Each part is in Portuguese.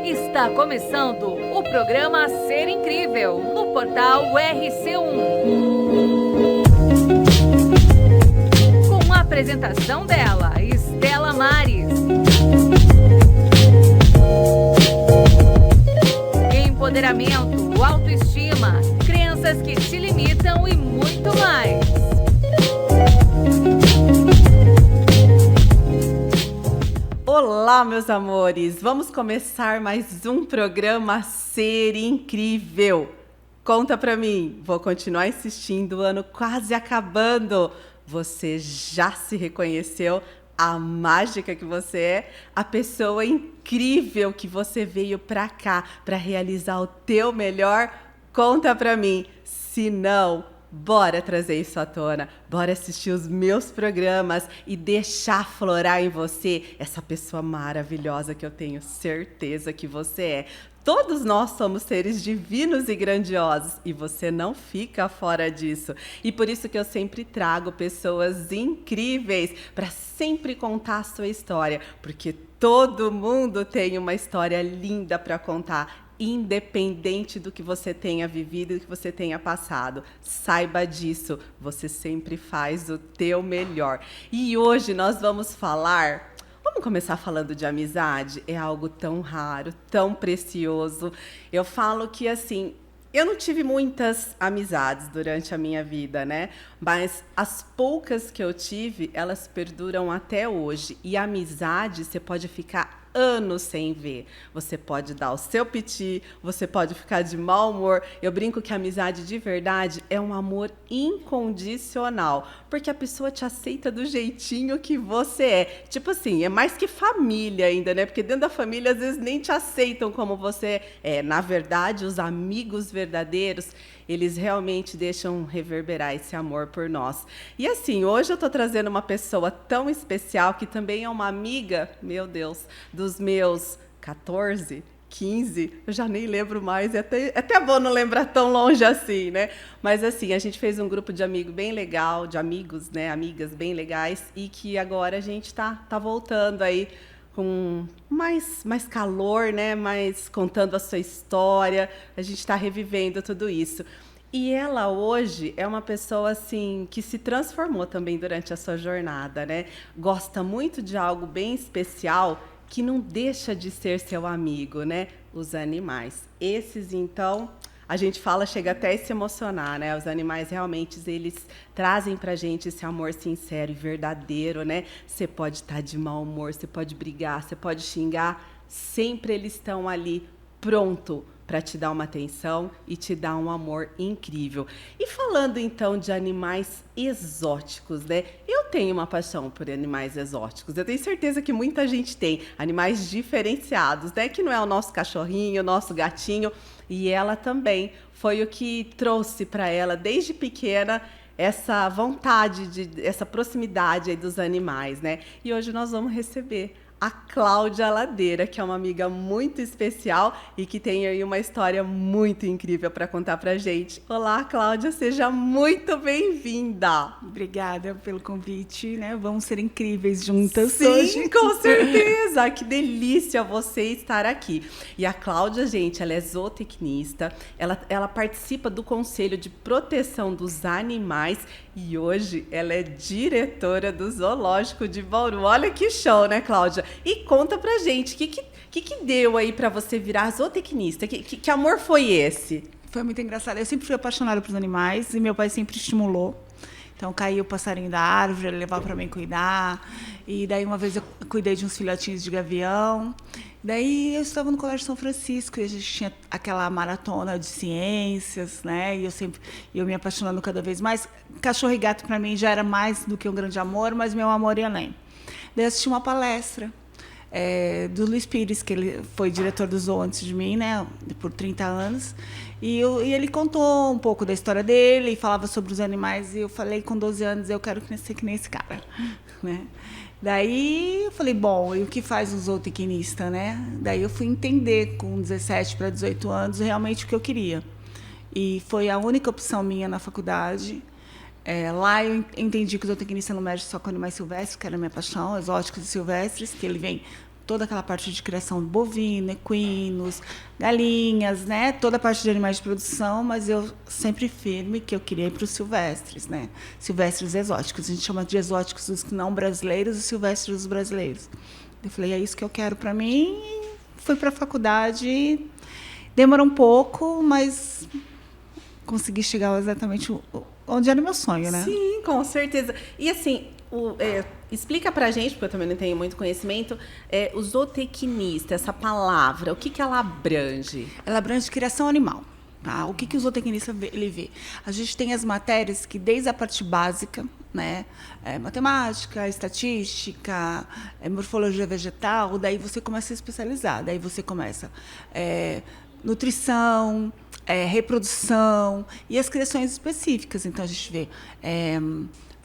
Está começando o programa Ser Incrível, no portal RC1. Com a apresentação dela, Estela Maris. Empoderamento, autoestima, crenças que te limitam e muito mais. Olá, meus amores! Vamos começar mais um programa Ser Incrível. Conta pra mim, vou continuar insistindo, o ano quase acabando. Você já se reconheceu? A mágica que você é, a pessoa incrível que você veio pra cá pra realizar o teu melhor? Conta pra mim. Se não, bora trazer isso à tona, bora assistir os meus programas e deixar aflorar em você essa pessoa maravilhosa que eu tenho certeza que você é. Todos nós somos seres divinos e grandiosos e você não fica fora disso. E por isso que eu sempre trago pessoas incríveis para sempre contar a sua história, porque todo mundo tem uma história linda para contar. Independente do que você tenha vivido e do que você tenha passado, saiba disso, você sempre faz o teu melhor. E hoje nós vamos começar falando de amizade. É algo tão raro, tão precioso. Eu falo que, assim, eu não tive muitas amizades durante a minha vida, né? Mas as poucas que eu tive, elas perduram até hoje. E a amizade, você pode ficar anos sem ver. Você pode dar o seu piti, você pode ficar de mau humor. Eu brinco que a amizade de verdade é um amor incondicional, porque a pessoa te aceita do jeitinho que você é. Tipo assim, é mais que família ainda, né? Porque dentro da família, às vezes, nem te aceitam como você é. Na verdade, os amigos verdadeiros, eles realmente deixam reverberar esse amor por nós. E assim, hoje eu tô trazendo uma pessoa tão especial, que também é uma amiga, meu Deus, dos meus 14, 15, eu já nem lembro mais, é até bom não lembrar tão longe assim, né? Mas assim, a gente fez um grupo de amigos bem legal, de amigos, né, amigas bem legais, e que agora a gente tá voltando aí com mais calor, né? Mais contando a sua história, a gente está revivendo tudo isso. E ela hoje é uma pessoa assim que se transformou também durante a sua jornada, né? Gosta muito de algo bem especial que não deixa de ser seu amigo, né? Os animais. Esses, então, a gente fala, chega até a se emocionar, né? Os animais realmente, eles trazem pra gente esse amor sincero e verdadeiro, né? Você pode estar de mau humor, você pode brigar, você pode xingar, sempre eles estão ali pronto para te dar uma atenção e te dar um amor incrível. E falando então de animais exóticos, né? Eu tenho uma paixão por animais exóticos. Eu tenho certeza que muita gente tem animais diferenciados, né? Que não é o nosso cachorrinho, o nosso gatinho. E ela também foi o que trouxe para ela desde pequena essa vontade, essa proximidade aí dos animais, né? E hoje nós vamos receber a Cláudia Ladeira, que é uma amiga muito especial e que tem aí uma história muito incrível para contar pra gente. Olá, Cláudia, seja muito bem-vinda. Obrigada pelo convite, né? Vamos ser incríveis juntas. Sim, hoje. Com certeza. Que delícia você estar aqui. E a Cláudia, gente, ela é zootecnista, ela participa do Conselho de Proteção dos Animais e hoje ela é diretora do Zoológico de Bauru. Olha que show, né, Cláudia? E conta pra gente, o que deu aí pra você virar zootecnista? Que amor foi esse? Foi muito engraçado. Eu sempre fui apaixonada por animais e meu pai sempre estimulou. Então, caía o passarinho da árvore, ele levava para mim cuidar. E daí, uma vez, eu cuidei de uns filhotinhos de gavião. Daí, eu estava no Colégio São Francisco e a gente tinha aquela maratona de ciências, né? E eu me apaixonando cada vez mais. Cachorro e gato, para mim, já era mais do que um grande amor, mas meu amor ia além. Daí, eu assisti uma palestra do Luiz Pires, que ele foi diretor do Zoo antes de mim, né? Por 30 anos. E ele contou um pouco da história dele e falava sobre os animais. E eu falei, com 12 anos, eu quero ser que nem esse cara, né? Daí eu falei, bom, e o que faz um zootecnista, né? Daí eu fui entender, com 17 para 18 anos, realmente o que eu queria. E foi a única opção minha na faculdade. Lá eu entendi que o zootecnista não mexe só com animais silvestres, que era a minha paixão, exóticos e silvestres, que ele vem toda aquela parte de criação bovina, equinos, galinhas, né? Toda a parte de animais de produção, mas eu sempre firme que eu queria ir para os silvestres, né? Silvestres exóticos. A gente chama de exóticos os não brasileiros e silvestres os brasileiros. Eu falei, é isso que eu quero para mim. Fui para a faculdade, demorou um pouco, mas consegui chegar exatamente onde era o meu sonho, né? Sim, com certeza. E assim, explica pra gente, porque eu também não tenho muito conhecimento, o zootecnista, essa palavra, o que ela abrange? Ela abrange criação animal. Tá? O que o zootecnista ele vê? A gente tem as matérias que, desde a parte básica, né, matemática, estatística, morfologia vegetal, daí você começa a especializar, daí você começa nutrição, reprodução e as criações específicas. Então, a gente vê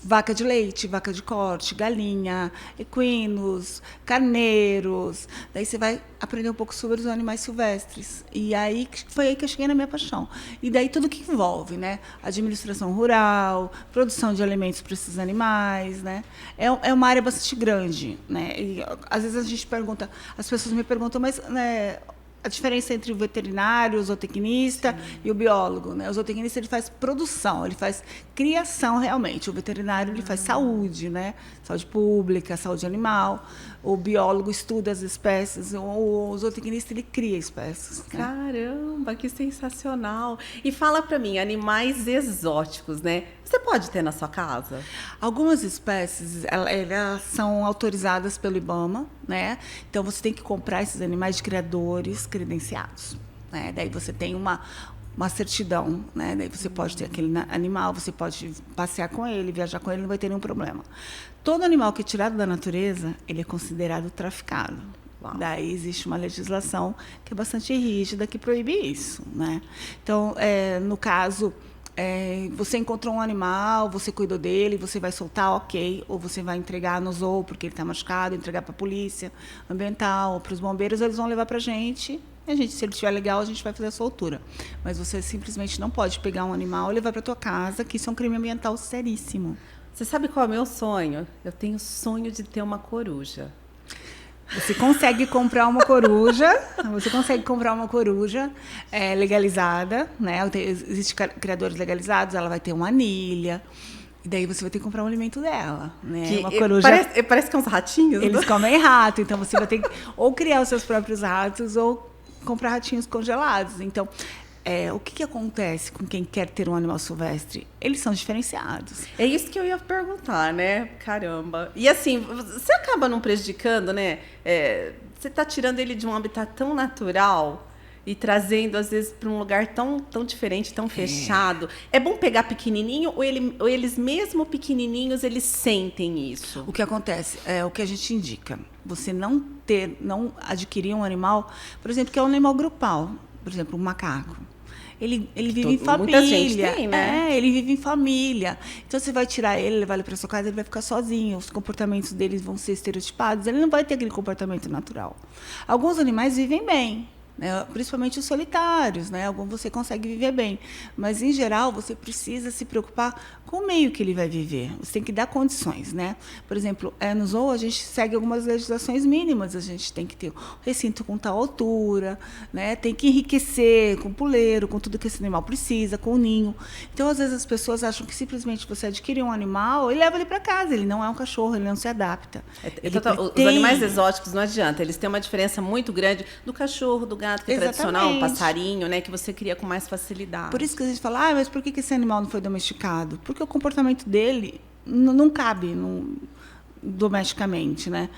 vaca de leite, vaca de corte, galinha, equinos, carneiros. Daí você vai aprender um pouco sobre os animais silvestres. E aí foi aí que eu cheguei na minha paixão. E daí tudo que envolve, né? Administração rural, produção de alimentos para esses animais, né? É uma área bastante grande, né? E às vezes a gente pergunta, as pessoas me perguntam, mas né, a diferença entre o veterinário, o zootecnista e o biólogo, né? O zootecnista ele faz produção, ele faz criação realmente. O veterinário ele faz saúde, né? Saúde pública, saúde animal. O biólogo estuda as espécies, o zootecnista ele cria espécies. Né? Caramba, que sensacional! E fala para mim, animais exóticos, né? Você pode ter na sua casa? Algumas espécies elas são autorizadas pelo IBAMA, né? Então você tem que comprar esses animais de criadores credenciados. Né? Daí você tem uma certidão, né? Daí você pode ter aquele animal, você pode passear com ele, viajar com ele, não vai ter nenhum problema. Todo animal que é tirado da natureza, ele é considerado traficado. Uau. Daí existe uma legislação que é bastante rígida que proíbe isso, né? Então, no caso, você encontrou um animal, você cuidou dele, você vai soltar, ok, ou você vai entregar no zoo porque ele está machucado, entregar para a polícia ambiental, para os bombeiros, eles vão levar para a gente. E a gente, se ele estiver legal, a gente vai fazer a soltura. Mas você simplesmente não pode pegar um animal e levar para tua casa, que isso é um crime ambiental seríssimo. Você sabe qual é o meu sonho? Eu tenho sonho de ter uma coruja. Você consegue comprar uma coruja, legalizada, né? Existem criadores legalizados, ela vai ter uma anilha. E daí você vai ter que comprar um alimento dela, né? Uma coruja. Parece que é uns ratinhos. Eles comem rato, então você vai ter que ou criar os seus próprios ratos ou comprar ratinhos congelados. Então, o que acontece com quem quer ter um animal silvestre? Eles são diferenciados. É isso que eu ia perguntar, né? Caramba. E assim, você acaba não prejudicando, né? Você está tirando ele de um habitat tão natural e trazendo, às vezes, para um lugar tão diferente, tão fechado. É bom pegar pequenininho ou eles, mesmo pequenininhos, eles sentem isso? O que acontece é o que a gente indica. Você não adquirir um animal, por exemplo, que é um animal grupal. Por exemplo, um macaco. Ele vive em família. Muita gente tem, né? Ele vive em família. Então, você vai tirar ele, levar ele para sua casa, ele vai ficar sozinho. Os comportamentos dele vão ser estereotipados. Ele não vai ter aquele comportamento natural. Alguns animais vivem bem, né? Principalmente os solitários, né? Alguns você consegue viver bem. Mas, em geral, você precisa se preocupar com o meio que ele vai viver. Você tem que dar condições, né? Por exemplo, no zoo, a gente segue algumas legislações mínimas. A gente tem que ter um recinto com tal altura, né? Tem que enriquecer com puleiro, com tudo que esse animal precisa, com o ninho. Então, às vezes, as pessoas acham que simplesmente você adquire um animal e leva ele para casa. Ele não é um cachorro, ele não se adapta. Os animais exóticos, não adianta. Eles têm uma diferença muito grande do cachorro, do gato, que é tradicional, um passarinho, né? Que você cria com mais facilidade. Por isso que a gente fala, mas por que esse animal não foi domesticado? Porque o comportamento dele não cabe domesticamente, né?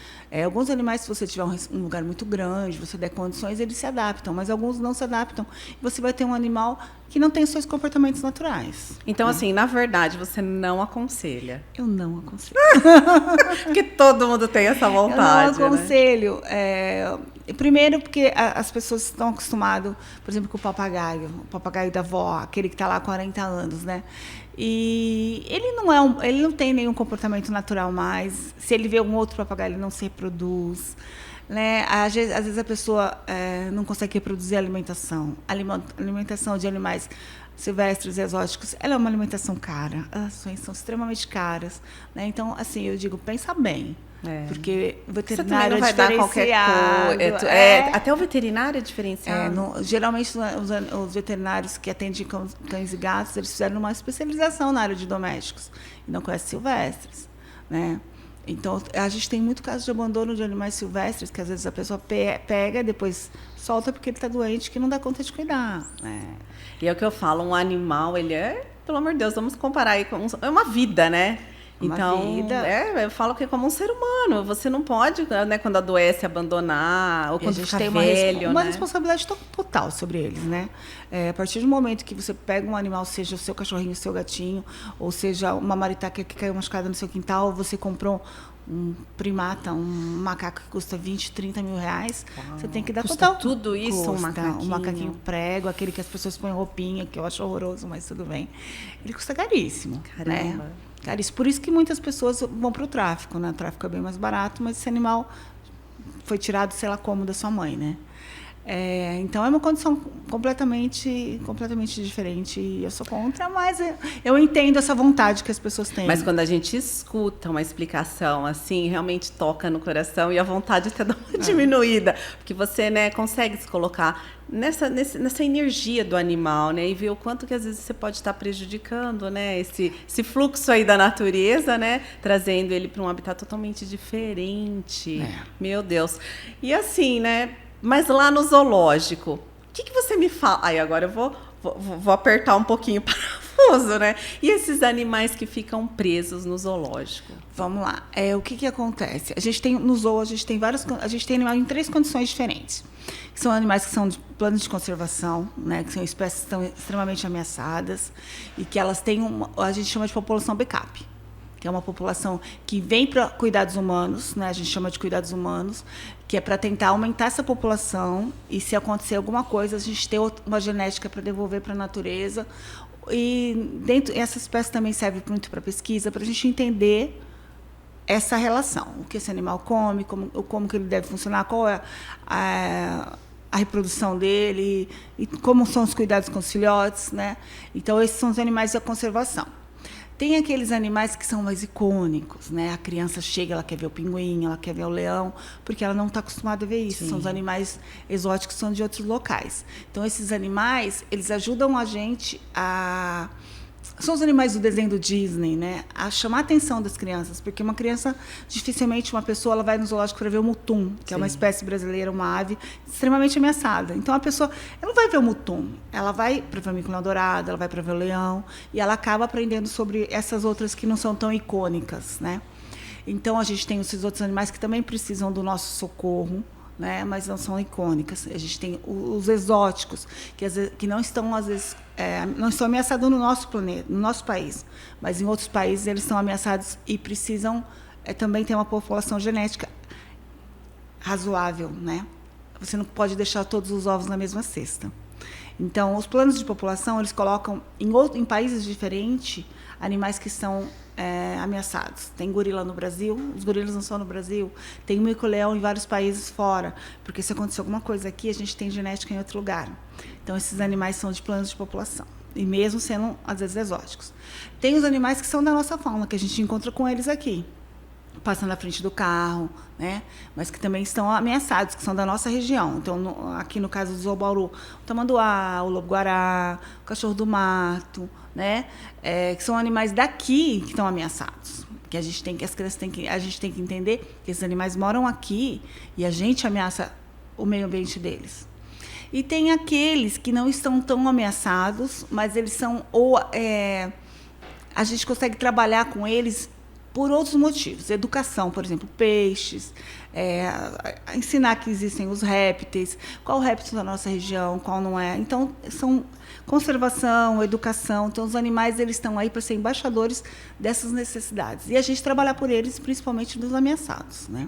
Alguns animais, se você tiver um lugar muito grande, você der condições, eles se adaptam, mas alguns não se adaptam. Você vai ter um animal que não tem os seus comportamentos naturais. Então, assim, na verdade, você não aconselha. Eu não aconselho. Porque todo mundo tem essa vontade. Eu não aconselho. Né? Primeiro, porque as pessoas estão acostumadas, por exemplo, com o papagaio da avó, aquele que está lá há 40 anos, né? E ele não tem nenhum comportamento natural mais. Se ele vê um outro papagaio, ele não se reproduz. Né? Às vezes a pessoa não consegue reproduzir a alimentação. A alimentação de animais silvestres e exóticos, ela é uma alimentação cara. As ações são extremamente caras, né? Então, assim, eu digo, pensa bem. Porque o veterinário vai dar qualquer coisa. Até o veterinário é diferenciado. Geralmente, os veterinários que atendem cães e gatos, eles fizeram uma especialização na área de domésticos e não conhecem silvestres, né? Então, a gente tem muito caso de abandono de animais silvestres, que às vezes a pessoa pega e depois solta porque ele está doente, que não dá conta de cuidar, né? E é o que eu falo, um animal, ele é, pelo amor de Deus, vamos comparar aí com é uma vida, né? Então, eu falo que é como um ser humano. Você não pode, né, quando adoece, abandonar, ou quando fica velho, uma responsabilidade total sobre eles, né? A partir do momento que você pega um animal, seja o seu cachorrinho, o seu gatinho, ou seja uma maritaca que caiu machucada no seu quintal, ou você comprou um primata, um macaco que custa 20, 30 mil reais, você tem que dar total. Tudo isso, um macaquinho prego, aquele que as pessoas põem roupinha, que eu acho horroroso, mas tudo bem. Ele custa caríssimo. Caramba. Né? Caríssimo. Por isso que muitas pessoas vão para o tráfico, né? O tráfico é bem mais barato, mas esse animal foi tirado, sei lá como, da sua mãe, né? Então, é uma condição completamente diferente. E eu sou contra, mas eu entendo essa vontade que as pessoas têm. Mas quando a gente escuta uma explicação assim, realmente toca no coração e a vontade até dá uma diminuída. Porque você, né, consegue se colocar nessa energia do animal, né? E ver o quanto que às vezes você pode estar prejudicando, né? Esse fluxo aí da natureza, né? Trazendo ele para um habitat totalmente diferente. Meu Deus. E assim, né? Mas lá no zoológico, o que você me fala? Aí agora eu vou apertar um pouquinho o parafuso, né? E esses animais que ficam presos no zoológico? Vamos lá. O que acontece? No zoo, a gente tem animais em 3 condições diferentes. Que são animais que são de planos de conservação, né? Que são espécies que estão extremamente ameaçadas e que elas têm a gente chama de população backup, que é uma população que vem para cuidados humanos, né? A gente chama de cuidados humanos, que é para tentar aumentar essa população e, se acontecer alguma coisa, a gente ter uma genética para devolver para a natureza. E essa espécie também serve muito para pesquisa, para a gente entender essa relação, o que esse animal come, como que ele deve funcionar, qual é a reprodução dele e como são os cuidados com os filhotes, né? Então, esses são os animais da conservação. Tem aqueles animais que são mais icônicos, né? A criança chega, ela quer ver o pinguim, ela quer ver o leão, porque ela não está acostumada a ver isso. Sim. São os animais exóticos, são de outros locais. Então, esses animais, eles ajudam a gente a... São os animais do desenho do Disney, né? A chamar a atenção das crianças, porque uma criança, dificilmente uma pessoa ela vai no zoológico para ver o mutum, que Sim. é uma espécie brasileira, uma ave extremamente ameaçada. Então, a pessoa ela não vai ver o mutum, ela vai para ver o mico-leão dourado, ela vai para ver o leão, e ela acaba aprendendo sobre essas outras que não são tão icônicas, né? Então, a gente tem esses outros animais que também precisam do nosso socorro, né, mas não são icônicas. A gente tem os exóticos, que não estão, às vezes, não estão ameaçados no nosso planeta, no nosso país, mas em outros países eles estão ameaçados e precisam também ter uma população genética razoável, né? Você não pode deixar todos os ovos na mesma cesta. Então, os planos de população, eles colocam em países diferentes animais que são ameaçados. Tem gorila no Brasil, os gorilas não são no Brasil. Tem mico-leão em vários países fora, porque se acontecer alguma coisa aqui, a gente tem genética em outro lugar. Então, esses animais são de planos de população, e mesmo sendo, às vezes, exóticos. Tem os animais que são da nossa fauna, que a gente encontra com eles aqui, passam na frente do carro, né? Mas que também estão ameaçados, que são da nossa região. Então, aqui no caso do Zoo Bauru, o tamanduá, o lobo-guará, o cachorro do mato, né? Que são animais daqui que estão ameaçados. Que a gente tem que a gente tem que entender que esses animais moram aqui e a gente ameaça o meio ambiente deles. E tem aqueles que não estão tão ameaçados, mas eles são a gente consegue trabalhar com eles por outros motivos. Educação, por exemplo, peixes, ensinar que existem os répteis, qual réptil da nossa região, qual não é. Então, são conservação, educação. Então, os animais eles estão aí para ser embaixadores dessas necessidades. E a gente trabalhar por eles, principalmente dos ameaçados, né?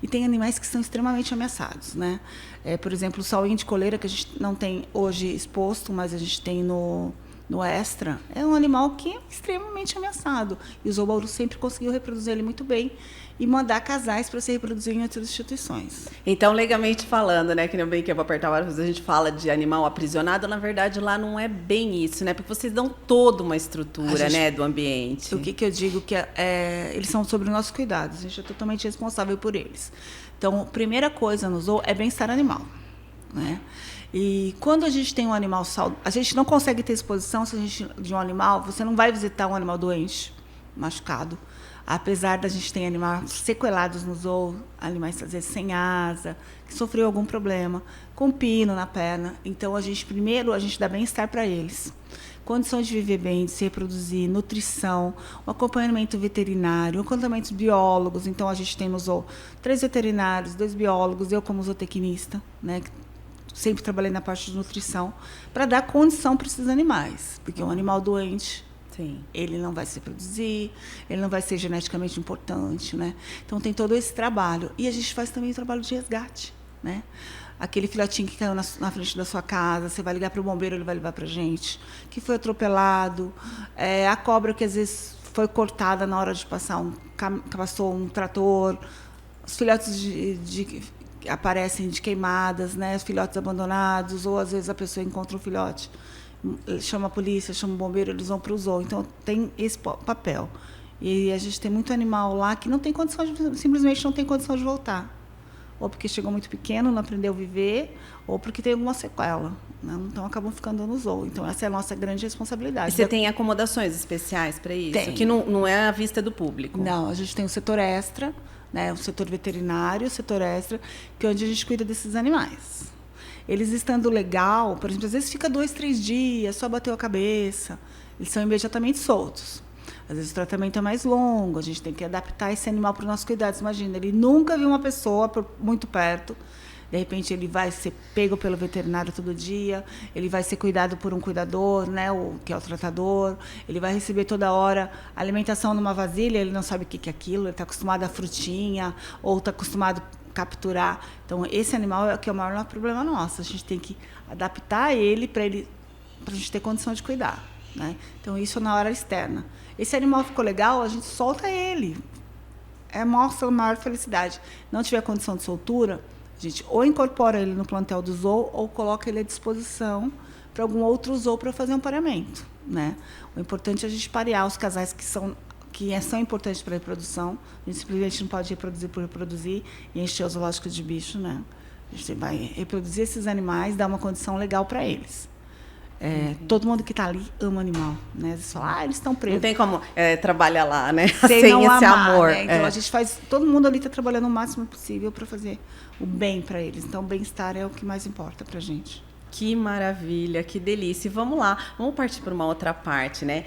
E tem animais que são extremamente ameaçados, né? Por exemplo, o sauinho de coleira, que a gente não tem hoje exposto, mas a gente tem no no extra, é um animal que é extremamente ameaçado. E o Zoo Bauru sempre conseguiu reproduzir ele muito bem e mandar casais para se reproduzir em outras instituições. Então, legalmente falando, né, que nem bem que eu vou apertar a a gente fala de animal aprisionado, na verdade lá não é bem isso, né? Porque vocês dão toda uma estrutura, né, do ambiente. O que eu digo que eles são sobre o nosso cuidado, a gente é totalmente responsável por eles. Então, a primeira coisa no zoo é bem-estar animal, né? E quando a gente tem um animal saudável, a gente não consegue ter exposição de um animal, você não vai visitar um animal doente, machucado. Apesar da gente ter animais sequelados no zoo, animais às vezes sem asa, que sofreu algum problema, com pino na perna. Então, primeiro a gente dá bem-estar para eles. Condições de viver bem, de se reproduzir, nutrição, um acompanhamento veterinário, um acompanhamento de biólogos. Então, a gente tem no zoo 3 veterinários, 2 biólogos, eu como zootecnista, né, sempre trabalhei na parte de nutrição, para dar condição para esses animais. Porque um animal doente, sim, ele não vai se reproduzir, ele não vai ser geneticamente importante, né? Então, tem todo esse trabalho. E a gente faz também o trabalho de resgate, né? Aquele filhotinho que caiu na frente da sua casa, você vai ligar para o bombeiro, ele vai levar para a gente, que foi atropelado, a cobra que às vezes foi cortada na hora de passou um trator, os filhotes que aparecem de queimadas, né? Os filhotes abandonados, ou às vezes a pessoa encontra um filhote, chama a polícia, chama o bombeiro, eles vão para o zoo. Então, tem esse papel. E a gente tem muito animal lá que não tem condição simplesmente não tem condição de voltar. Ou porque chegou muito pequeno, não aprendeu a viver, ou porque tem alguma sequela, né? Então, acabam ficando no zoo. Então, essa é a nossa grande responsabilidade. E você tem acomodações especiais para isso? Tem. Que não é à vista do público? Não, a gente tem o setor extra, né? O setor veterinário, o setor extra, que é onde a gente cuida desses animais. Eles estando legal, por exemplo, às vezes fica 2, 3 dias, só bateu a cabeça, eles são imediatamente soltos. Às vezes o tratamento é mais longo, a gente tem que adaptar esse animal para os nossos cuidados. Imagina, ele nunca viu uma pessoa muito perto, de repente ele vai ser pego pelo veterinário todo dia, ele vai ser cuidado por um cuidador, né, que é o tratador, ele vai receber toda hora alimentação numa vasilha, ele não sabe o que é aquilo, ele está acostumado a frutinha, ou está acostumado capturar. Então, esse animal é o que é o maior problema nosso. A gente tem que adaptar ele para a gente ter condição de cuidar, né? Então, isso na hora externa. Esse animal ficou legal, a gente solta ele. Mostra a maior felicidade. Não tiver condição de soltura, a gente ou incorpora ele no plantel do zoo ou coloca ele à disposição para algum outro zoo para fazer um pareamento, né? O importante é a gente parear os casais que são importantes para a reprodução. A gente simplesmente não pode reproduzir por reproduzir e encher o zoológico de bicho, né? A gente vai reproduzir esses animais, dar uma condição legal para eles. Todo mundo que está ali ama animal, né? Eles falam, eles estão presos. Não tem como trabalhar lá, né? Sem esse amar, amor. Né? Então, a gente faz... Todo mundo ali está trabalhando o máximo possível para fazer o bem para eles. Então, o bem-estar é o que mais importa para a gente. Que maravilha, que delícia. E vamos lá, vamos partir para uma outra parte, né?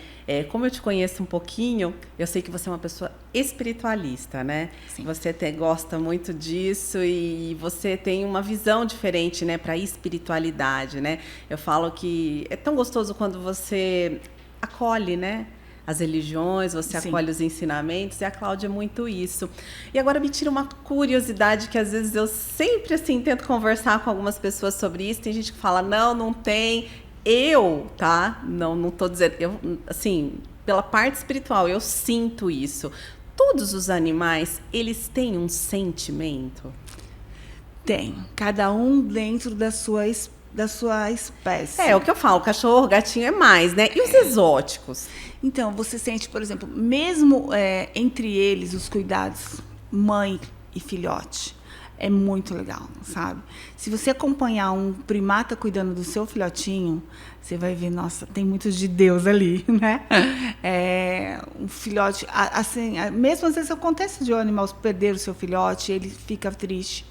Como eu te conheço um pouquinho, eu sei que você é uma pessoa espiritualista, né? Sim. Você gosta muito disso e você tem uma visão diferente, né, para a espiritualidade, né? Eu falo que é tão gostoso quando você acolhe, né, as religiões, você Sim. acolhe os ensinamentos, e a Cláudia é muito isso. E agora me tira uma curiosidade que às vezes eu sempre assim tento conversar com algumas pessoas sobre isso. Tem gente que fala, não tem. Não tô dizendo, eu, assim, pela parte espiritual, eu sinto isso. Todos os animais, eles têm um sentimento? Tem. Cada um dentro da sua espécie. É o que eu falo, cachorro, gatinho é mais, né? E os exóticos? Então, você sente, por exemplo, mesmo entre eles, os cuidados mãe e filhote, é muito legal, sabe? Se você acompanhar um primata cuidando do seu filhotinho, você vai ver, nossa, tem muito de Deus ali, né? Um filhote, assim, mesmo às vezes acontece de um animal perder o seu filhote, ele fica triste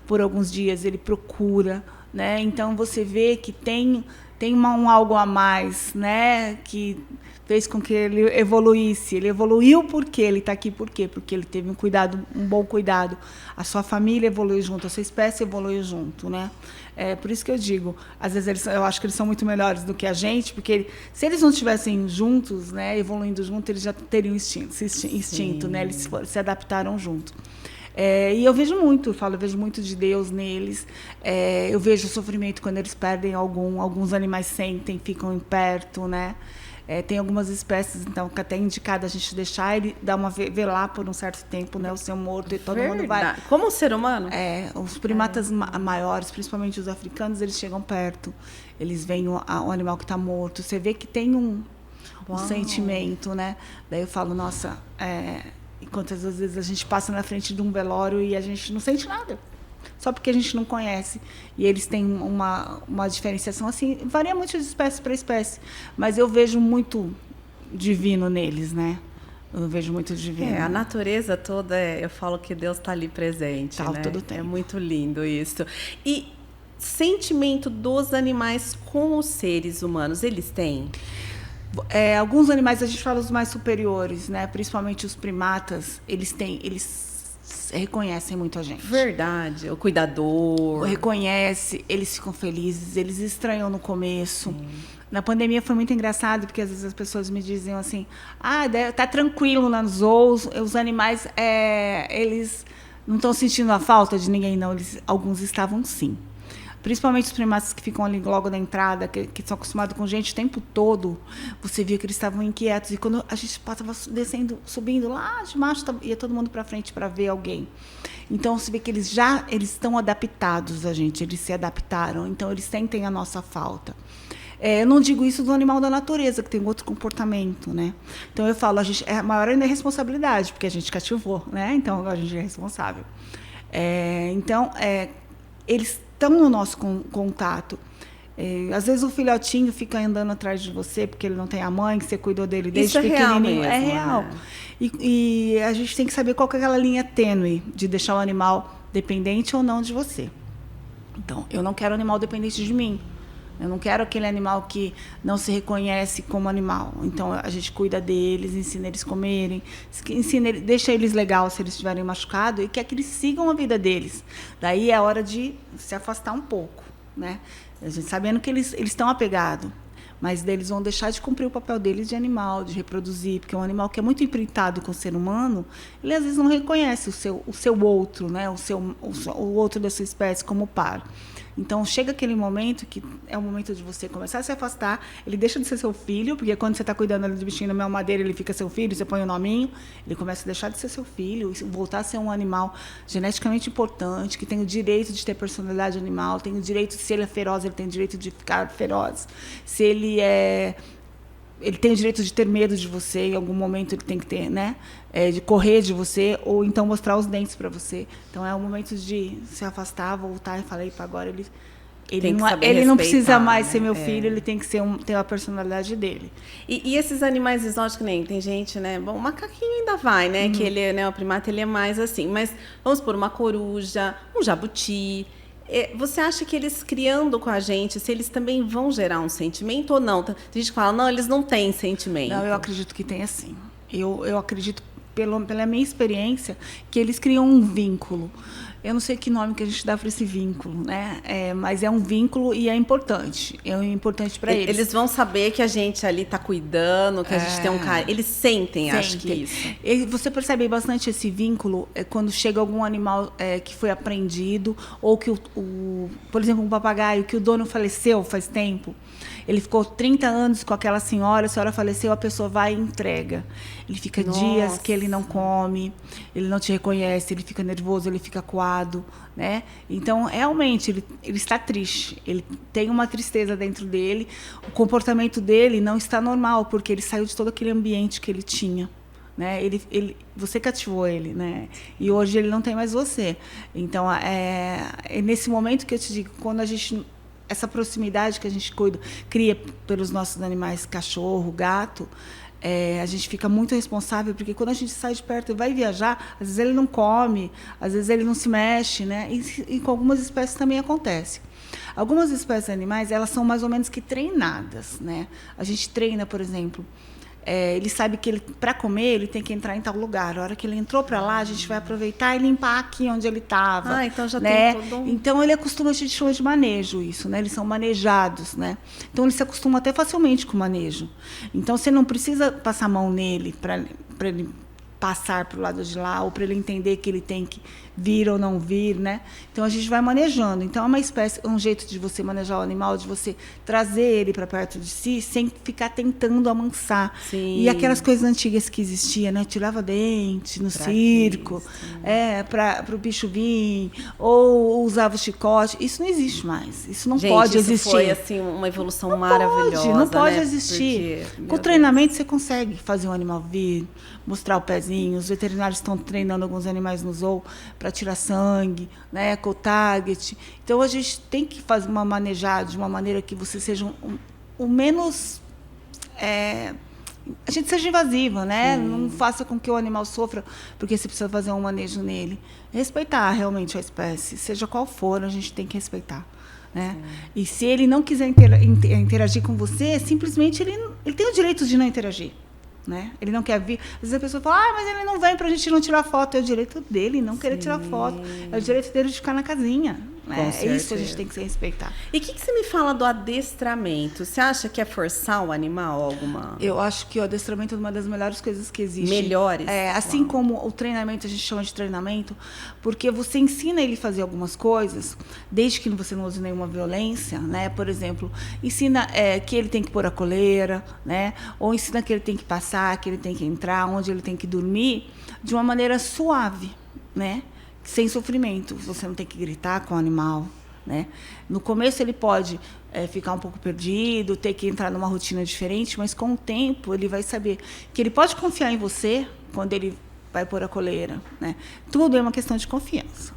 por alguns dias, ele procura, né? Então, você vê que tem um algo a mais, né? Que fez com que ele evoluísse. Ele evoluiu porque ele está aqui por quê? Porque ele teve um bom cuidado. A sua família evoluiu junto, a sua espécie evoluiu junto, né? Por isso que eu digo, às vezes eu acho que eles são muito melhores do que a gente, porque se eles não estivessem juntos, né, evoluindo junto, eles já teriam instinto, né? Eles se adaptaram junto. E eu vejo muito, eu vejo muito de Deus neles. Eu vejo o sofrimento quando eles perdem alguns animais sentem, ficam perto, né? Tem algumas espécies, então, que até é indicado a gente deixar ele velar por um certo tempo, né? O seu morto e todo mundo vai. Como o ser humano? Os primatas maiores, principalmente os africanos, eles chegam perto. Eles veem o animal que está morto. Você vê que tem um sentimento, né? Daí eu falo, nossa, e quantas vezes a gente passa na frente de um velório e a gente não sente nada. Só porque a gente não conhece. E eles têm uma diferenciação assim, varia muito de espécie para espécie, mas eu vejo muito divino neles, né? Eu vejo muito divino. A natureza toda, eu falo que Deus está ali presente, né? Todo tempo. É muito lindo isso. E sentimento dos animais com os seres humanos, eles têm? Alguns animais, a gente fala os mais superiores, né? Principalmente os primatas, eles reconhecem muito a gente. Verdade, o cuidador. Reconhece, eles ficam felizes, eles estranham no começo. Na pandemia foi muito engraçado, porque às vezes as pessoas me diziam assim, tá tranquilo lá nos zoos, os animais, eles não estão sentindo a falta de ninguém, não. Alguns estavam sim. Principalmente os primatas que ficam ali logo na entrada, que são acostumados com gente o tempo todo, você via que eles estavam inquietos. E quando a gente estava subindo lá de baixo, ia todo mundo para frente para ver alguém. Então, você vê que eles estão adaptados a gente, eles se adaptaram. Então, eles sentem a nossa falta. Eu não digo isso do animal da natureza, que tem outro comportamento, né? Então, eu falo, a maior ainda é a responsabilidade, porque a gente cativou, né? Então, agora a gente é responsável. Eles estão no nosso contato. Às vezes o filhotinho fica andando atrás de você porque ele não tem a mãe, que você cuidou dele desde pequenininho. É real. E a gente tem que saber qual que é aquela linha tênue de deixar o animal dependente ou não de você. Então, eu não quero animal dependente de mim. Eu não quero aquele animal que não se reconhece como animal. Então, a gente cuida deles, ensina eles a comerem, deixa eles legal se eles estiverem machucados e quer que eles sigam a vida deles. Daí é hora de se afastar um pouco, né? A gente sabendo que eles estão apegados, mas eles vão deixar de cumprir o papel deles de animal, de reproduzir, porque um animal que é muito imprintado com o ser humano, ele às vezes não reconhece o seu outro, né? O outro da sua espécie como par. Então, chega aquele momento que é o momento de você começar a se afastar. Ele deixa de ser seu filho, porque quando você está cuidando do bichinho na mamadeira, ele fica seu filho, você põe o nominho, ele começa a deixar de ser seu filho, voltar a ser um animal geneticamente importante, que tem o direito de ter personalidade animal, tem o direito, se ele é feroz, ele tem o direito de ficar feroz. Se ele tem o direito de ter medo de você, em algum momento ele tem que ter, né? De correr de você, ou então mostrar os dentes para você. Então, é o momento de se afastar, voltar. E falei para agora, ele não precisa mais ser meu filho, ele tem que ter a personalidade dele. E esses animais exóticos, nem tem gente, né? Bom, o macaquinho ainda vai, né? Que ele, né, o primata, ele é mais assim. Mas vamos por uma coruja, um jabuti. Você acha que eles criando com a gente, se eles também vão gerar um sentimento ou não? Tem gente que fala, não, eles não têm sentimento. Não, eu acredito que tem sim. Eu acredito, pela minha experiência, que eles criam um vínculo. Eu não sei que nome que a gente dá para esse vínculo, né? Mas é um vínculo e é importante. É importante para eles. Eles vão saber que a gente ali está cuidando, que a gente tem um carinho. Eles sentem, acho que isso. E você percebe bastante esse vínculo quando chega algum animal que foi apreendido, ou que, por exemplo, um papagaio que o dono faleceu faz tempo. Ele ficou 30 anos com aquela senhora, a senhora faleceu, a pessoa vai e entrega. Ele fica dias que ele não come, ele não te reconhece, ele fica nervoso, ele fica coado, né? Então, realmente, ele está triste, ele tem uma tristeza dentro dele, o comportamento dele não está normal, porque ele saiu de todo aquele ambiente que ele tinha. Né? Você cativou ele, né? E hoje ele não tem mais você. Então, é nesse momento que eu te digo, quando a gente... Essa proximidade que a gente cria pelos nossos animais, cachorro, gato, a gente fica muito responsável, porque quando a gente sai de perto e vai viajar, às vezes ele não come, às vezes ele não se mexe, né? E com algumas espécies também acontece. Algumas espécies de animais, elas são mais ou menos que treinadas, né? A gente treina, por exemplo... ele sabe que para comer ele tem que entrar em tal lugar. A hora que ele entrou para lá, a gente vai aproveitar e limpar aqui onde ele estava. Então já né? tem todo Então ele acostuma, a gente chama de manejo isso, né? Eles são manejados, né? Então ele se acostuma até facilmente com o manejo. Então você não precisa passar a mão nele para ele passar para o lado de lá, ou para ele entender que ele tem que vir ou não vir, né? Então a gente vai manejando. Então é uma espécie, um jeito de você manejar o animal, de você trazer ele para perto de si, sem ficar tentando amansar. Sim. E aquelas coisas antigas que existiam, né? Tirava dente no circo, para o bicho vir, ou usava o chicote. Isso não existe mais. Isso não pode isso existir. Foi assim uma evolução maravilhosa. Não pode né? existir. Porque, com treinamento você consegue fazer um animal vir, mostrar o pezinho. Os veterinários estão treinando alguns animais no zoo para tirar sangue, né, com o target. Então a gente tem que fazer uma manejada de uma maneira que você seja o menos a gente seja invasiva, né? Não faça com que o animal sofra porque você precisa fazer um manejo nele. Respeitar realmente a espécie, seja qual for, a gente tem que respeitar. Né? E se ele não quiser interagir com você, simplesmente ele tem o direito de não interagir. Né? Ele não quer vir. Às vezes a pessoa fala, mas ele não vem para a gente não tirar foto. É o direito dele não querer tirar foto. É o direito dele de ficar na casinha. Né? É isso que a gente tem que se respeitar. E o que você me fala do adestramento? Você acha que é forçar o animal alguma? Eu acho que o adestramento é uma das melhores coisas que existe. Melhores? Assim como o treinamento, a gente chama de treinamento, porque você ensina ele a fazer algumas coisas, desde que você não use nenhuma violência, né? Por exemplo, ensina que ele tem que pôr a coleira, né? Ou ensina que ele tem que passar, que ele tem que entrar, onde ele tem que dormir, de uma maneira suave, né? Sem sofrimento. Você não tem que gritar com o animal, né? No começo ele pode ficar um pouco perdido, ter que entrar numa rotina diferente, mas com o tempo ele vai saber que ele pode confiar em você quando ele vai pôr a coleira, né? Tudo é uma questão de confiança.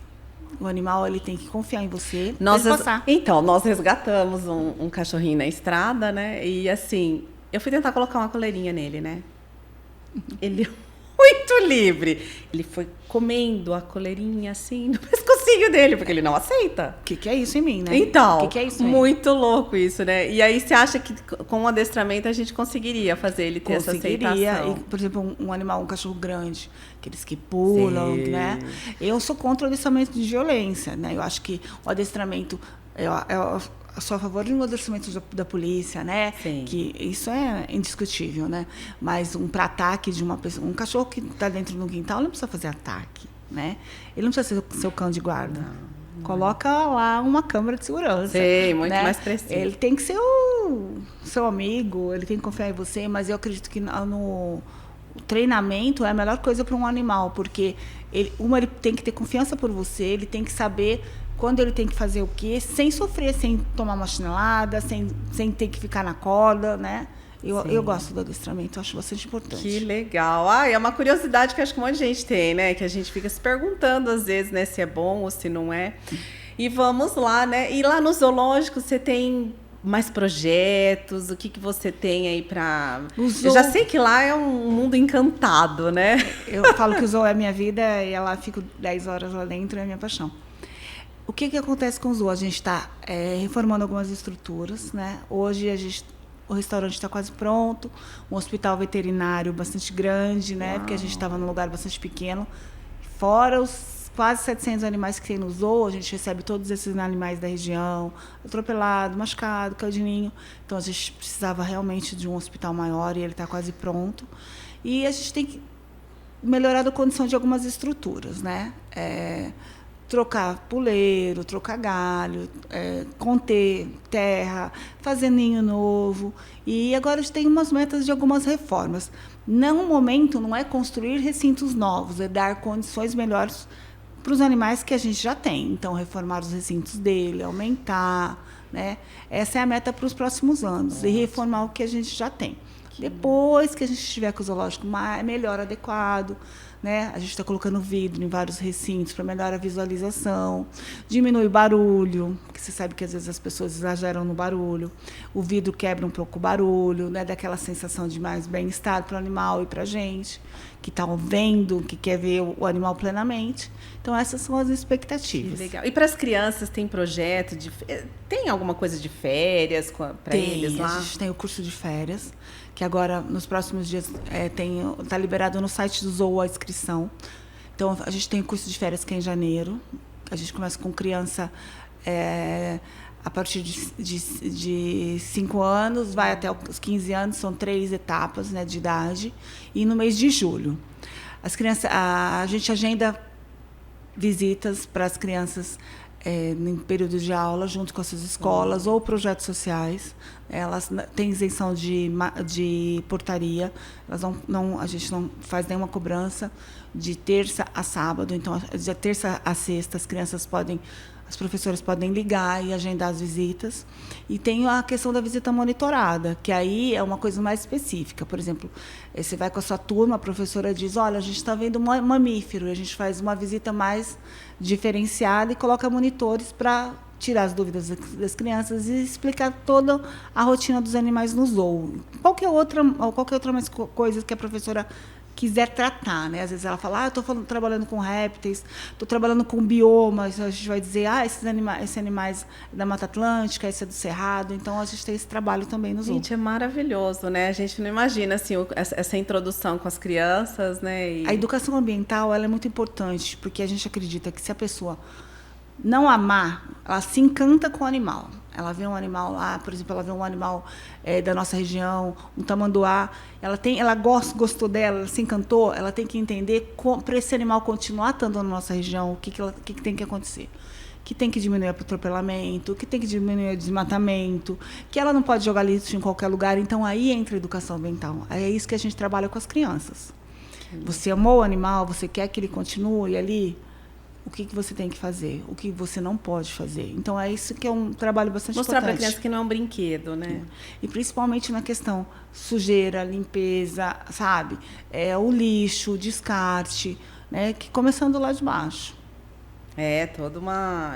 O animal ele tem que confiar em você para passar. Então, nós resgatamos um cachorrinho na estrada, né? E assim, eu fui tentar colocar uma coleirinha nele, né? Ele muito livre. Ele foi comendo a coleirinha assim no pescocinho dele, porque ele não aceita. O que é isso em mim, né? Então, que é isso em mim? Muito louco isso, né? E aí você acha que com o adestramento a gente conseguiria fazer ele ter essa aceitação? E, por exemplo, um animal, um cachorro grande, aqueles que pulam, né? Eu sou contra o adestramento de violência, né? Eu acho que o adestramento... Eu sou a favor de um adestramento da polícia, né? Sim. Que isso é indiscutível, né? Mas para ataque de uma pessoa, um cachorro que está dentro do quintal, ele não precisa fazer ataque, né? Ele não precisa ser seu cão de guarda. Não. Coloca lá uma câmera de segurança. Sim, muito né? mais preciso. Ele tem que ser o seu amigo, ele tem que confiar em você, mas eu acredito que o treinamento é a melhor coisa para um animal, porque ele tem que ter confiança por você, ele tem que saber quando ele tem que fazer o quê, sem sofrer, sem tomar uma chinelada, sem ter que ficar na corda, né? Eu gosto do adestramento, eu acho bastante importante. Que legal. É uma curiosidade que acho que um monte de gente tem, né? Que a gente fica se perguntando às vezes, né? Se é bom ou se não é. E vamos lá, né? E lá no zoológico você tem mais projetos? O que você tem aí para... Eu já sei que lá é um mundo encantado, né? Eu falo que o zoo é minha vida e ela fica 10 horas lá dentro, é a minha paixão. O que acontece com o zoo? A gente está reformando algumas estruturas, né? Hoje o restaurante está quase pronto, um hospital veterinário bastante grande, né? Porque a gente estava num lugar bastante pequeno. Fora os quase 700 animais que tem no zoo, a gente recebe todos esses animais da região, atropelado, machucado, caldinho. Então a gente precisava realmente de um hospital maior e ele está quase pronto. E a gente tem que melhorar a condição de algumas estruturas, né? Trocar puleiro, trocar galho, conter terra, fazer ninho novo. E agora a gente tem umas metas de algumas reformas. No momento, não é construir recintos novos, é dar condições melhores para os animais que a gente já tem. Então, reformar os recintos dele, aumentar, né? Essa é a meta para os próximos anos, e reformar o que a gente já tem. Depois que a gente estiver com o zoológico melhor adequado, né? A gente está colocando vidro em vários recintos para melhorar a visualização, diminui o barulho, porque você sabe que às vezes as pessoas exageram no barulho, o vidro quebra um pouco o barulho, né? Dá aquela sensação de mais bem-estar para o animal e para a gente, que está vendo, que quer ver o animal plenamente. Então, essas são as expectativas. Que legal. E para as crianças, tem projeto tem alguma coisa de férias para eles lá? A gente tem o curso de férias, que agora, nos próximos dias, está liberado no site do Zoo a inscrição. Então, a gente tem o curso de férias que é em janeiro. A gente começa com criança a partir de 5 anos, vai até os 15 anos, são 3 etapas, né, de idade. E no mês de julho. As crianças, a gente agenda visitas para as crianças em períodos de aula, junto com essas escolas, ou projetos sociais. Elas têm isenção de portaria, a gente não faz nenhuma cobrança de terça a sábado. Então, de terça a sexta, as professoras podem ligar e agendar as visitas. E tem a questão da visita monitorada, que aí é uma coisa mais específica. Por exemplo, você vai com a sua turma, a professora diz, olha, a gente está vendo um mamífero, e a gente faz uma visita mais diferenciada e coloca monitores para tirar as dúvidas das crianças e explicar toda a rotina dos animais no zoo. Qualquer outra coisa que a professora quiser tratar, né? Às vezes ela fala, eu estou trabalhando com répteis, estou trabalhando com biomas, a gente vai dizer, esses animais é da Mata Atlântica, esse é do Cerrado. Então, a gente tem esse trabalho também no zoo. Gente, é maravilhoso, né? A gente não imagina, assim, essa introdução com as crianças, né? A educação ambiental, ela é muito importante, porque a gente acredita que se a pessoa não amar, ela se encanta com o animal. Ela vê um animal lá, por exemplo, ela vê um animal da nossa região, um tamanduá, ela gostou dela, ela se encantou, ela tem que entender para esse animal continuar estando na nossa região, o que tem que acontecer. Que tem que diminuir o atropelamento, que tem que diminuir o desmatamento, que ela não pode jogar lixo em qualquer lugar. Então, aí entra a educação ambiental. É isso que a gente trabalha com as crianças. Você amou o animal, você quer que ele continue ali? O que você tem que fazer, o que você não pode fazer. Então, é isso que é um trabalho bastante importante. Mostrar para a criança que não é um brinquedo, né? E principalmente na questão sujeira, limpeza, sabe? O lixo, o descarte, né? Que começando lá de baixo. É toda uma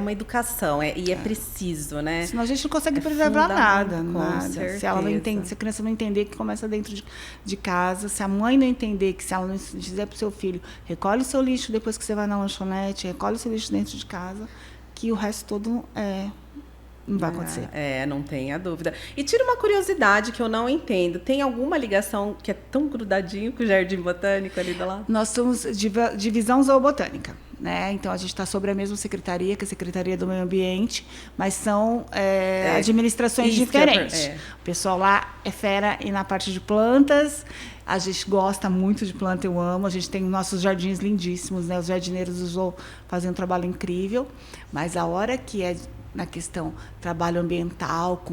educação, e é preciso, né? Senão a gente não consegue preservar nada. Se ela não entende, se a criança não entender que começa dentro de casa, se a mãe não entender que se ela não dizer para o seu filho, recolhe o seu lixo depois que você vai na lanchonete, recolhe o seu lixo dentro de casa, que o resto todo não vai acontecer. Não tenha dúvida. E tira uma curiosidade que eu não entendo. Tem alguma ligação que é tão grudadinho com o Jardim Botânico ali do lado? Nós somos divisão zoobotânica, né? Então, a gente está sobre a mesma secretaria, que é a Secretaria do Meio Ambiente, mas são administrações diferentes. O pessoal lá é fera e na parte de plantas. A gente gosta muito de planta, eu amo. A gente tem nossos jardins lindíssimos, né? Os jardineiros do zoo fazem um trabalho incrível. Mas a hora que é na questão trabalho ambiental,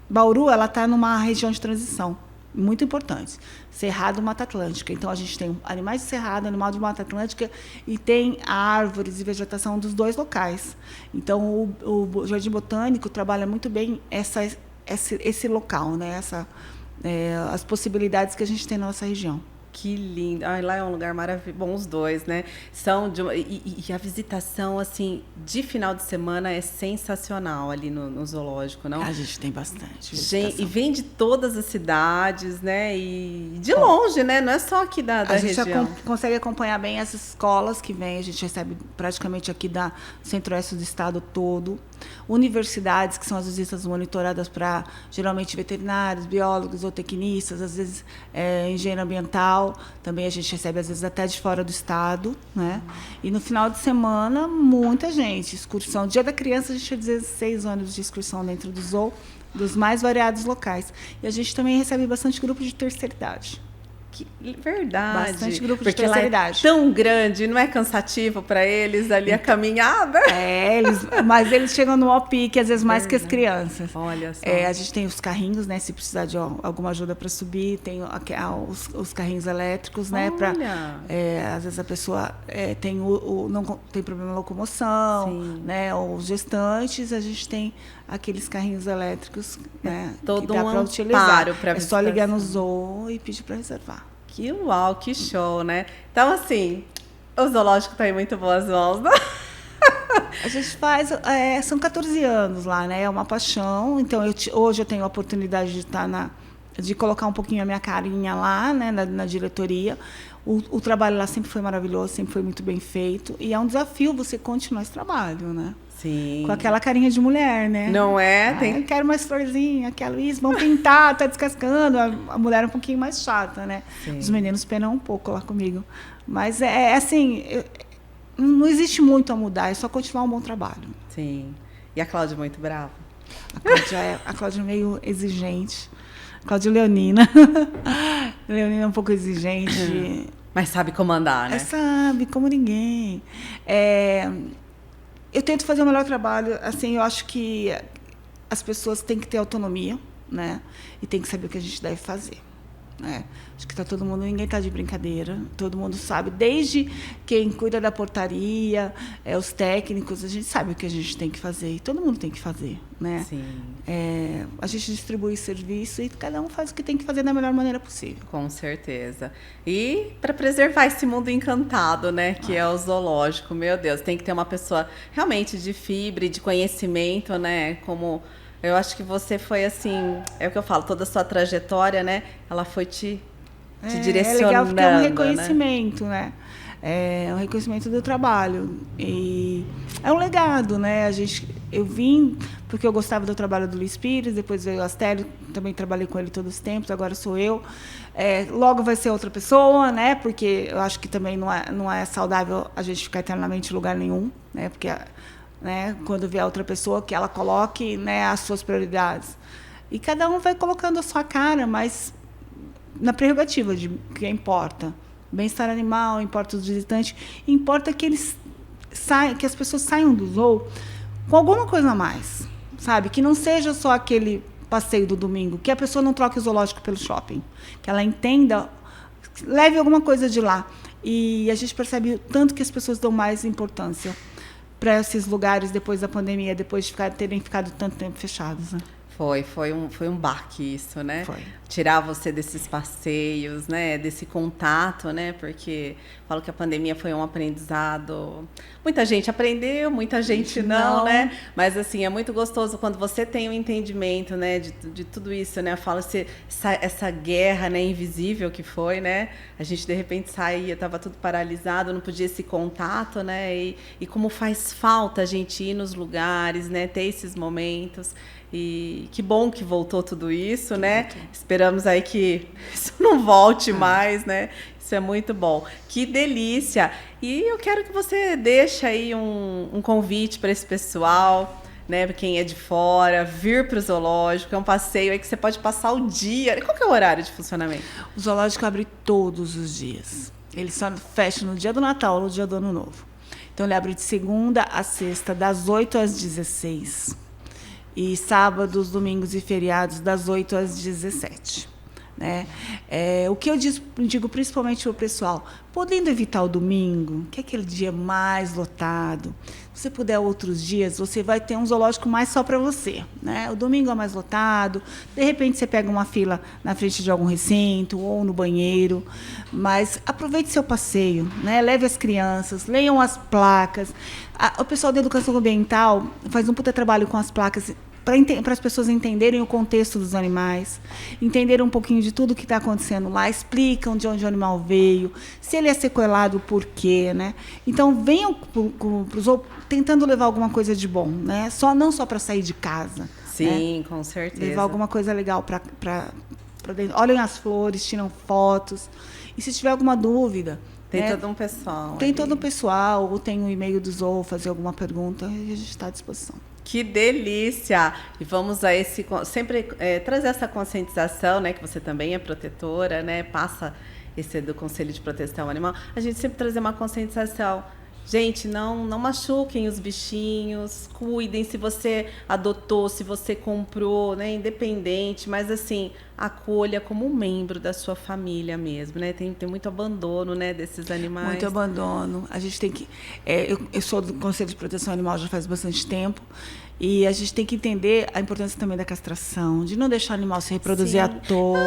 Bauru, ela está numa região de transição muito importante. Cerrado, Mata Atlântica. Então, a gente tem animais de cerrado, animal de Mata Atlântica e tem árvores e vegetação dos dois locais. Então, o Jardim Botânico trabalha muito bem esse local, né? As possibilidades que a gente tem na nossa região. Que lindo. Lá é um lugar maravilhoso. Bom, os dois, né? E a visitação, assim, de final de semana é sensacional ali no zoológico, não? A gente tem bastante visitação. E vem de todas as cidades, né? E de longe, né? Não é só aqui da região. A gente consegue acompanhar bem as escolas que vêm. A gente recebe praticamente aqui do centro-oeste do estado todo. Universidades, que são as visitas monitoradas para, geralmente, veterinários, biólogos, zootecnistas, às vezes engenheiro ambiental. Também a gente recebe, às vezes, até de fora do estado, né? E no final de semana, muita gente. Excursão. Dia da criança, a gente tinha 16 ônibus de excursão dentro do zoo, dos mais variados locais. E a gente também recebe bastante grupo de terceira idade. Verdade. Bastante grupo de terceira idade. É tão grande, não é cansativo para eles ali a caminhada? Mas eles chegam no maior pique, às vezes mais que as crianças. Olha só. A gente tem os carrinhos, né? Se precisar de alguma ajuda para subir, tem os carrinhos elétricos, né? Às vezes a pessoa não tem problema de locomoção, né? Os gestantes, a gente tem aqueles carrinhos elétricos, né? Todo que dá para utilizar. É só ligar no zoo e pedir para reservar. Que show, né? Então, assim, o zoológico está em muito boas mãos, né? A gente faz, são 14 anos lá, né? É uma paixão. Então, hoje eu tenho a oportunidade de colocar um pouquinho a minha carinha lá, né? Na diretoria. O trabalho lá sempre foi maravilhoso, sempre foi muito bem feito. E é um desafio você continuar esse trabalho, né? Sim. Com aquela carinha de mulher, né? Não é? Quero mais florzinha, quero isso, vamos pintar, tá descascando. A mulher é um pouquinho mais chata, né? Sim. Os meninos penam um pouco lá comigo. Mas assim, não existe muito a mudar, é só continuar um bom trabalho. Sim. E a Cláudia é muito brava? A Cláudia é meio exigente. Cláudia Leonina. Leonina é um pouco exigente. Mas sabe comandar, né? Sabe, como ninguém. Eu tento fazer o melhor trabalho. Assim, eu acho que as pessoas têm que ter autonomia, né? E tem que saber o que a gente deve fazer. Acho que todo mundo, ninguém está de brincadeira, todo mundo sabe, desde quem cuida da portaria, os técnicos, a gente sabe o que a gente tem que fazer, e todo mundo tem que fazer, né? Sim. A gente distribui serviço e cada um faz o que tem que fazer da melhor maneira possível. Com certeza. E para preservar esse mundo encantado, né, que é o zoológico, meu Deus, tem que ter uma pessoa realmente de fibra e de conhecimento, né, como... Eu acho que você foi assim, é o que eu falo, toda a sua trajetória, né? Ela foi te direcionando. É legal porque é um reconhecimento, né? É um reconhecimento do trabalho. E é um legado, né? Eu vim porque eu gostava do trabalho do Luiz Pires, depois veio o Astério, também trabalhei com ele todos os tempos, agora sou eu. Logo vai ser outra pessoa, né? Porque eu acho que também não é saudável a gente ficar eternamente em lugar nenhum, né? Porque... Né, quando vier outra pessoa, que ela coloque, né, as suas prioridades. E cada um vai colocando a sua cara, mas na prerrogativa de que importa. Bem-estar animal, importa os visitantes, importa que que as pessoas saiam do zoo com alguma coisa a mais, sabe? Que não seja só aquele passeio do domingo, que a pessoa não troque o zoológico pelo shopping, que ela entenda, leve alguma coisa de lá. E a gente percebe o tanto que as pessoas dão mais importância para esses lugares depois da pandemia, depois de terem ficado tanto tempo fechados, né? Foi um baque isso, né? Foi. Tirar você desses passeios, né? Desse contato, né? Porque falo que a pandemia foi um aprendizado. Muita gente aprendeu, muita gente não, né? Mas, assim, é muito gostoso quando você tem um entendimento, né? De tudo isso, né? Eu falo essa guerra, né? Invisível que foi, né? A gente, de repente, saía, estava tudo paralisado, não podia esse contato, né? E como faz falta a gente ir nos lugares, né? Ter esses momentos. E que bom que voltou tudo isso, né? Esperamos aí que isso não volte mais, né? Isso é muito bom. Que delícia! E eu quero que você deixe aí um convite para esse pessoal, né? Para quem é de fora, vir para o zoológico. É um passeio aí que você pode passar o dia. Qual que é o horário de funcionamento? O zoológico abre todos os dias. Ele só fecha no dia do Natal ou no dia do Ano Novo. Então, ele abre de segunda a sexta, das 8 às 16. E sábados, domingos e feriados, das 8 às 17. Né? O que eu digo principalmente para o pessoal, podendo evitar o domingo, que é aquele dia mais lotado, se você puder outros dias, você vai ter um zoológico mais só para você. Né? O domingo é mais lotado, de repente você pega uma fila na frente de algum recinto ou no banheiro, mas aproveite seu passeio, né? Leve as crianças, leiam as placas. O pessoal da educação ambiental faz um puta trabalho com as placas para as pessoas entenderem o contexto dos animais, entenderem um pouquinho de tudo que está acontecendo lá, explicam de onde o animal veio, se ele é sequelado, por quê, né? Então, venham para os outros tentando levar alguma coisa de bom, né? Não só para sair de casa. Sim, né? Com certeza. Levar alguma coisa legal para dentro. Olhem as flores, tiram fotos. E se tiver alguma dúvida... Tem todo um pessoal. Tem todo um pessoal, ou tem um e-mail do Zoo, fazer alguma pergunta, e a gente está à disposição. Que delícia! E vamos a sempre trazer essa conscientização, né? Que você também é protetora, né? Passa esse do Conselho de Proteção Animal. A gente sempre trazer uma conscientização. Gente, não machuquem os bichinhos, cuidem se você adotou, se você comprou, né? Independente, mas assim, acolha como um membro da sua família mesmo, né? Tem muito abandono, né, desses animais. Muito abandono. A gente tem que... eu sou do Conselho de Proteção Animal já faz bastante tempo. E a gente tem que entender a importância também da castração, de não deixar o animal se reproduzir à toa.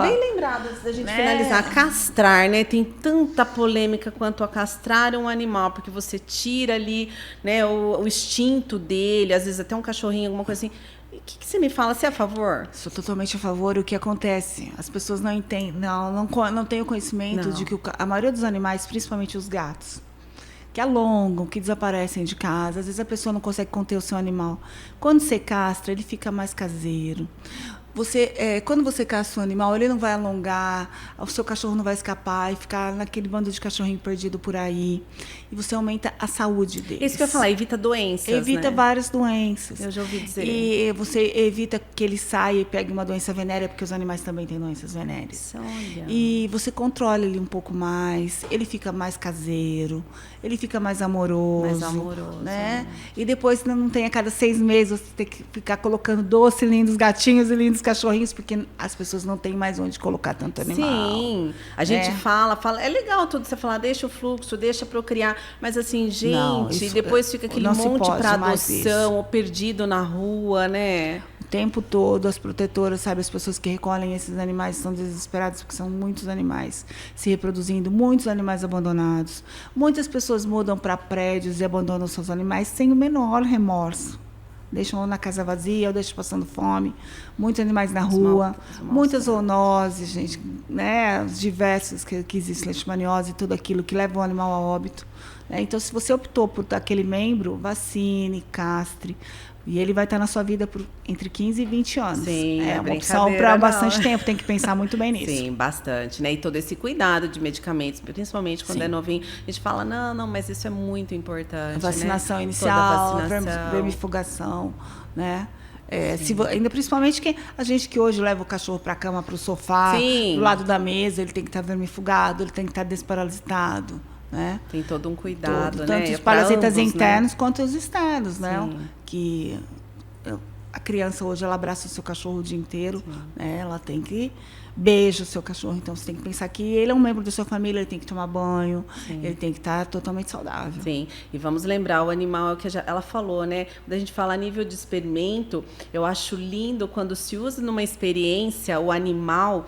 Bem lembrado da gente finalizar. Castrar, né? Tem tanta polêmica quanto a castrar um animal, porque você tira ali, né, o instinto dele, às vezes até um cachorrinho, alguma coisa assim. O que você me fala? Você é a favor? Sou totalmente a favor. O que acontece? As pessoas não entendem, não têm o conhecimento de que a maioria dos animais, principalmente os gatos, que alongam, que desaparecem de casa. Às vezes a pessoa não consegue conter o seu animal. Quando você castra, ele fica mais caseiro. Quando você caça um animal, ele não vai alongar, o seu cachorro não vai escapar e ficar naquele bando de cachorrinho perdido por aí. E você aumenta a saúde deles. Isso que eu ia falar, evita doenças, Evita né? várias doenças. Eu já ouvi dizer. E você evita que ele saia e pegue uma doença venérea, porque os animais também têm doenças venéreas. Olha. E você controla ele um pouco mais, ele fica mais caseiro, ele fica mais amoroso. Mais amoroso, né? E depois não tem a cada 6 meses você tem que ficar colocando doce, lindos gatinhos e lindos cachorrinhos, porque as pessoas não têm mais onde colocar tanto animal. Sim, a gente fala, é legal tudo você falar, deixa o fluxo, deixa procriar, mas assim, gente, Não, isso depois fica aquele não se monte pode para mais adoção, ou perdido na rua, né? O tempo todo, as protetoras, sabe, as pessoas que recolhem esses animais estão desesperadas, porque são muitos animais se reproduzindo, muitos animais abandonados. Muitas pessoas mudam para prédios e abandonam seus animais sem o menor remorso. Deixam na casa vazia, ou deixam passando fome. Muitos animais na rua, muitas zoonoses, gente, né? Os diversos que existem, leishmaniose e tudo aquilo que leva o animal a óbito. Né? Então, se você optou por aquele membro, vacine, castre. E ele vai estar na sua vida por entre 15 e 20 anos. Sim, é uma opção para bastante tempo, tem que pensar muito bem nisso. Sim, bastante, né? E todo esse cuidado de medicamentos, principalmente quando é novinho, a gente fala, não, mas isso é muito importante. Vacinação, né? Inicial, toda vacinação, vermifugação, né? Ainda principalmente a gente que hoje leva o cachorro para a cama, para o sofá, do lado da mesa, ele tem que estar vermifugado, ele tem que estar desparasitado. Né? Tem todo um cuidado, né? Tanto os parasitas ambos, internos, né? quanto os externos, Sim. né? Que a criança hoje ela abraça o seu cachorro o dia inteiro, né? Ela tem que beija o seu cachorro, então você tem que pensar que ele é um membro da sua família, ele tem que tomar banho, ele tem que estar totalmente saudável. Sim, e vamos lembrar, o animal é o que ela falou, né? Quando a gente fala a nível de experimento, eu acho lindo quando se usa numa experiência o animal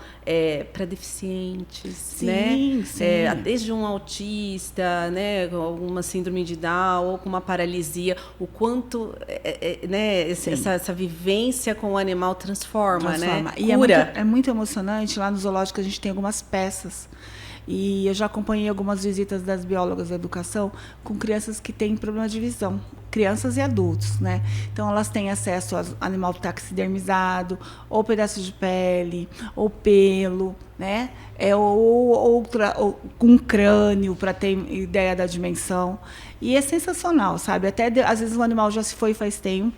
para deficientes, né? Sim. Desde um autista, né, com alguma síndrome de Down ou com uma paralisia, o quanto né, essa vivência com o animal transforma. Né? E cura. É muito emocionante. Lá no zoológico a gente tem algumas peças. E eu já acompanhei algumas visitas das biólogas da educação com crianças que têm problema de visão, crianças e adultos, né? Então elas têm acesso ao animal taxidermizado, ou pedaços de pele, ou pelo, né? Ou com crânio para ter ideia da dimensão. E é sensacional, sabe? Até às vezes o animal já se foi faz tempo.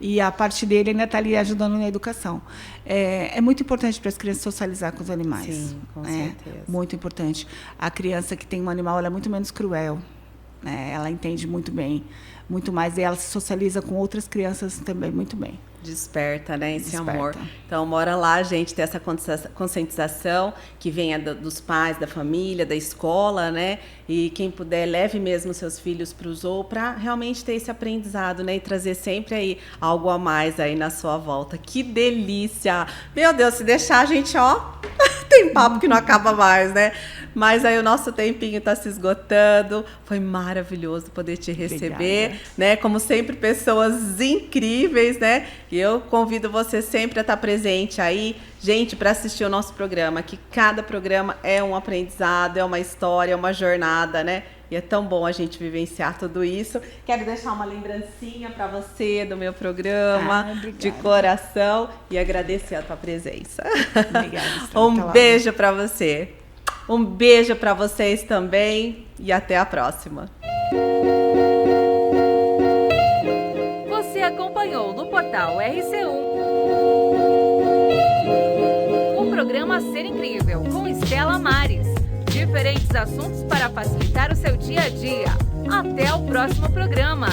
E a parte dele ainda está ali ajudando na educação. É muito importante para as crianças socializar com os animais. Sim, com certeza. Muito importante. A criança que tem um animal, ela é muito menos cruel. Né? Ela entende muito bem, muito mais. E ela se socializa com outras crianças também muito bem. Desperta, né, esse amor. Então, bora lá, gente, ter essa conscientização que venha dos pais, da família, da escola, né? E quem puder, leve mesmo seus filhos para o zoo para realmente ter esse aprendizado, né? E trazer sempre aí algo a mais aí na sua volta. Que delícia! Meu Deus, se deixar a gente, ó, tem papo que não acaba mais, né? Mas aí o nosso tempinho está se esgotando. Foi maravilhoso poder te receber. Obrigada. Né? Como sempre, pessoas incríveis, né? E eu convido você sempre a estar presente aí, gente, para assistir o nosso programa, que cada programa é um aprendizado, é uma história, é uma jornada, né? E é tão bom a gente vivenciar tudo isso. Quero deixar uma lembrancinha para você do meu programa, de coração, e agradecer a tua presença. Obrigada. Um beijo para você. Um beijo para vocês também e até a próxima. Você acompanhou no portal RC1 o programa Ser Incrível com Estela Mares. Diferentes assuntos para facilitar o seu dia a dia. Até o próximo programa.